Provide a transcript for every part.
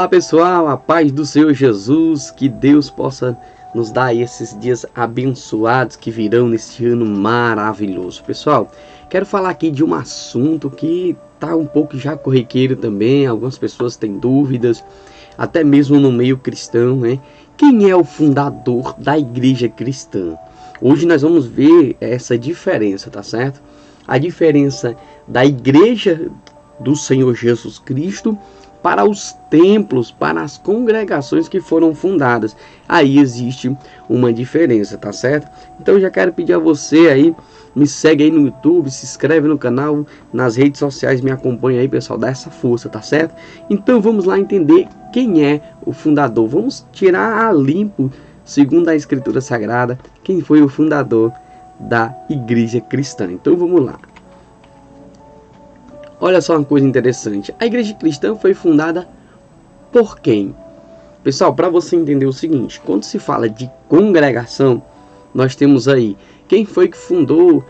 Olá pessoal, a paz do Senhor Jesus, que Deus possa nos dar esses dias abençoados que virão neste ano maravilhoso. Pessoal, quero falar aqui de um assunto que está um pouco já corriqueiro também, algumas pessoas têm dúvidas, até mesmo no meio cristão, né? Quem é o fundador da igreja cristã? Hoje nós vamos ver essa diferença, tá certo? A diferença da igreja do Senhor Jesus Cristo para os templos, para as congregações que foram fundadas. Aí existe uma diferença, tá certo? Então eu já quero pedir a você aí, me segue aí no YouTube, se inscreve no canal, nas redes sociais, me acompanha aí, pessoal, dá essa força, tá certo? Então vamos lá entender quem é o fundador. Vamos tirar a limpo, segundo a Escritura Sagrada, quem foi o fundador da igreja cristã. Então vamos lá. Olha só uma coisa interessante. A igreja cristã foi fundada por quem? Pessoal, para você entender o seguinte, quando se fala de congregação, nós temos aí quem foi que fundou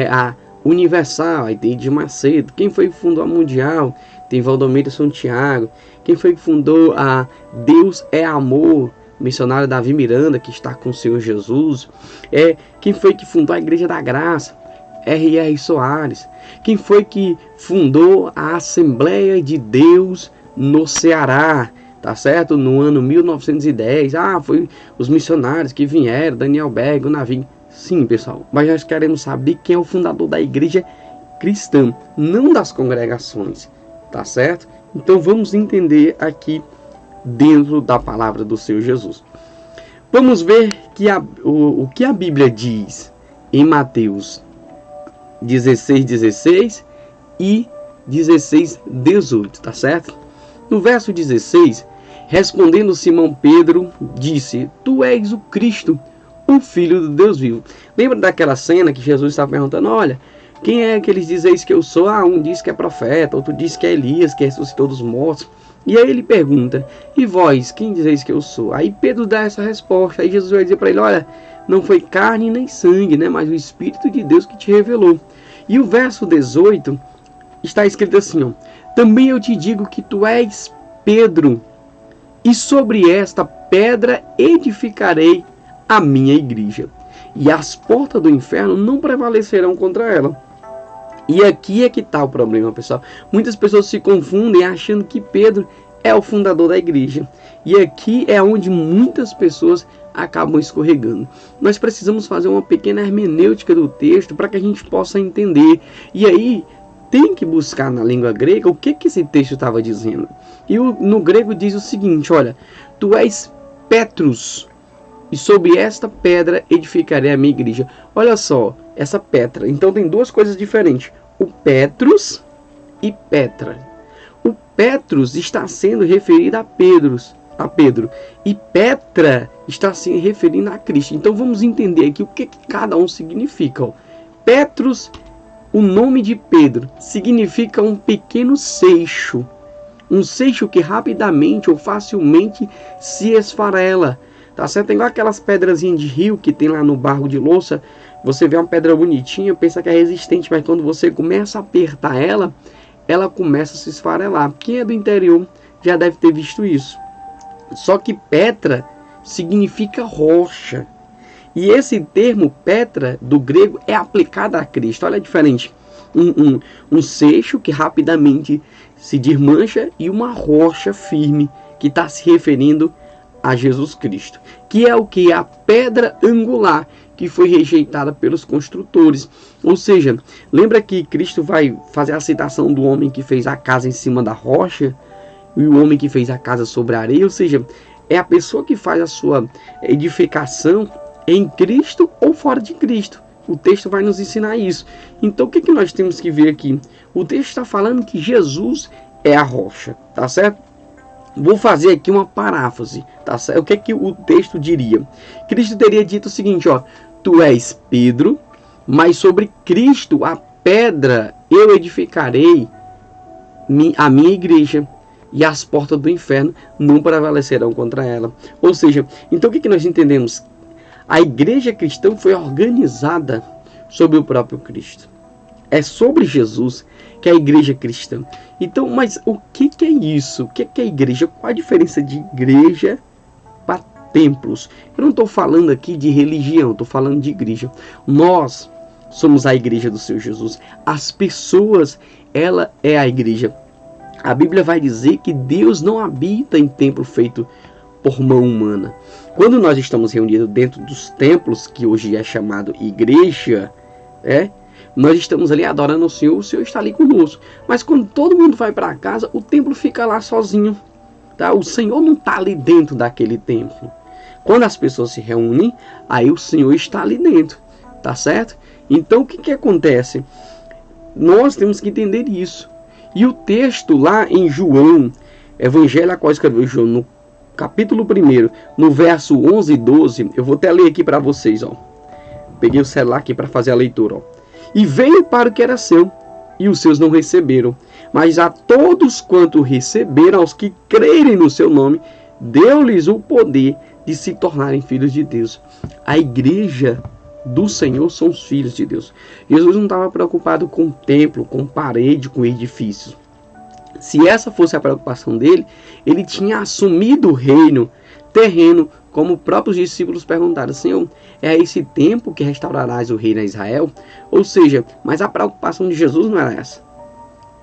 a Universal, aí tem Edir Macedo. Quem foi que fundou a Mundial? Tem Valdomiro Santiago. Quem foi que fundou a Deus é Amor? Missionário Davi Miranda, que está com o Senhor Jesus. Quem foi que fundou a Igreja da Graça? R.R. Soares. Quem foi que fundou a Assembleia de Deus no Ceará, tá certo? No ano 1910. Foi os missionários que vieram, Daniel Berg, o Navim. Sim, pessoal, mas nós queremos saber quem é o fundador da igreja cristã, não das congregações, tá certo? Então vamos entender aqui dentro da palavra do Senhor Jesus. Vamos ver o que a Bíblia diz em Mateus 16:16 e 16:18, tá certo? No verso 16, respondendo Simão Pedro, disse: Tu és o Cristo, o Filho do Deus vivo. Lembra daquela cena que Jesus estava perguntando: olha, quem é que eles dizeis que eu sou? Um diz que é profeta, outro diz que é Elias, que ressuscitou dos mortos. E aí ele pergunta: e vós, quem dizeis que eu sou? Aí Pedro dá essa resposta. Aí Jesus vai dizer para ele: olha, não foi carne nem sangue, né, mas o Espírito de Deus que te revelou. E o verso 18 está escrito assim: ó, também eu te digo que tu és Pedro, e sobre esta pedra edificarei a minha igreja, e as portas do inferno não prevalecerão contra ela. E aqui é que está o problema, pessoal. Muitas pessoas se confundem achando que Pedro é o fundador da igreja. E aqui é onde muitas pessoas acabam escorregando. Nós precisamos fazer uma pequena hermenêutica do texto para que a gente possa entender. E aí tem que buscar na língua grega o que esse texto estava dizendo. E no grego diz o seguinte: olha, tu és Petrus, e sobre esta pedra edificarei a minha igreja. Olha só, essa Petra. Então tem duas coisas diferentes: o Petrus e Petra. O Petrus está sendo referido a Pedro, e Petra está se referindo a Cristo. Então vamos entender aqui o que cada um significa. Petrus, o nome de Pedro, significa um pequeno seixo. Um seixo que rapidamente ou facilmente se esfarela. Tá certo? Tem igual aquelas pedrazinhas de rio que tem lá no barro de louça. Você vê uma pedra bonitinha, pensa que é resistente, mas quando você começa a apertar ela, ela começa a se esfarelar. Quem é do interior já deve ter visto isso. Só que Petra significa rocha. E esse termo Petra, do grego, é aplicado a Cristo. Olha a diferença. Um seixo que rapidamente se desmancha e uma rocha firme que está se referindo a Jesus Cristo, que é o que? A pedra angular que foi rejeitada pelos construtores. Ou seja, lembra que Cristo vai fazer a citação do homem que fez a casa em cima da rocha e o homem que fez a casa sobre a areia? Ou seja, é a pessoa que faz a sua edificação em Cristo ou fora de Cristo. O texto vai nos ensinar isso. Então o que nós temos que ver aqui? O texto está falando que Jesus é a rocha, tá certo? Vou fazer aqui uma paráfrase, tá certo? O que o texto diria? Cristo teria dito o seguinte, ó: tu és Pedro, mas sobre Cristo, a pedra, eu edificarei a minha igreja, e as portas do inferno não prevalecerão contra ela. Ou seja, então o que nós entendemos? A igreja cristã foi organizada sob o próprio Cristo. É sobre Jesus que é a igreja cristã. Então, mas o que é isso? O que é igreja? Qual a diferença de igreja para templos? Eu não estou falando aqui de religião, estou falando de igreja. Nós somos a igreja do Senhor Jesus. As pessoas, ela é a igreja. A Bíblia vai dizer que Deus não habita em templo feito por mão humana. Quando nós estamos reunidos dentro dos templos, que hoje é chamado igreja, nós estamos ali adorando o Senhor está ali conosco. Mas quando todo mundo vai para casa, o templo fica lá sozinho. Tá? O Senhor não está ali dentro daquele templo. Quando as pessoas se reúnem, aí o Senhor está ali dentro. Tá certo? Então o que acontece? Nós temos que entender isso. E o texto lá em João, Evangelho a qual escreveu João, no capítulo 1, no verso 11 e 12, eu vou até ler aqui para vocês. Peguei o celular aqui para fazer a leitura. E veio para o que era seu, e os seus não receberam. Mas a todos quanto receberam, aos que crerem no seu nome, deu-lhes o poder de se tornarem filhos de Deus. A igreja do Senhor são os filhos de Deus. Jesus não estava preocupado com templo, com parede, com edifícios. Se essa fosse a preocupação dele, ele tinha assumido o reino terreno, como próprios discípulos perguntaram: Senhor, é a esse tempo que restaurarás o reino a Israel? Ou seja, mas a preocupação de Jesus não era essa.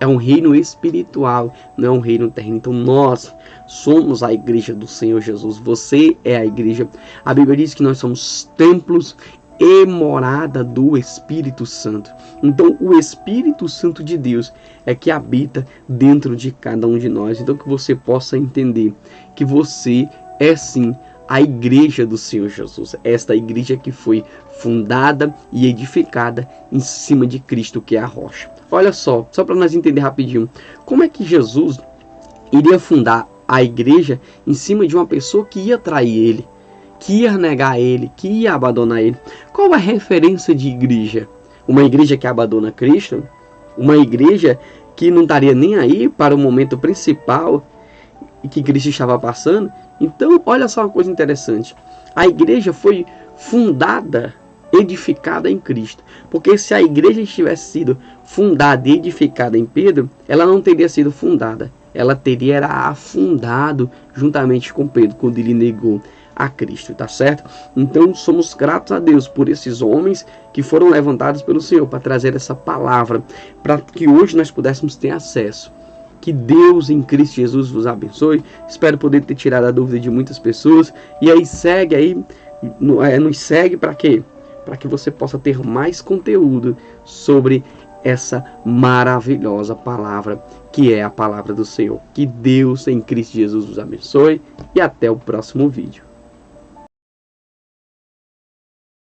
É um reino espiritual, não é um reino terreno. Então nós somos a igreja do Senhor Jesus. Você é a igreja. A Bíblia diz que nós somos templos e morada do Espírito Santo. Então o Espírito Santo de Deus é que habita dentro de cada um de nós. Então que você possa entender que você é sim a igreja do Senhor Jesus. Esta igreja que foi fundada e edificada em cima de Cristo, que é a rocha. Olha só para nós entender rapidinho, como é que Jesus iria fundar a igreja em cima de uma pessoa que ia trair ele, que ia negar ele, que ia abandonar ele. Qual a referência de igreja? Uma igreja que abandona Cristo? Uma igreja que não estaria nem aí para o momento principal que Cristo estava passando? Então, olha só uma coisa interessante. A igreja foi fundada, edificada em Cristo. Porque se a igreja tivesse sido fundada e edificada em Pedro, ela não teria sido fundada. Ela teria afundado juntamente com Pedro, quando ele negou a Cristo, tá certo? Então somos gratos a Deus por esses homens que foram levantados pelo Senhor para trazer essa palavra, para que hoje nós pudéssemos ter acesso. Que Deus em Cristo Jesus vos abençoe. Espero poder ter tirado a dúvida de muitas pessoas. E aí segue aí, nos segue para quê? Para que você possa ter mais conteúdo sobre essa maravilhosa palavra que é a palavra do Senhor. Que Deus em Cristo Jesus vos abençoe e até o próximo vídeo.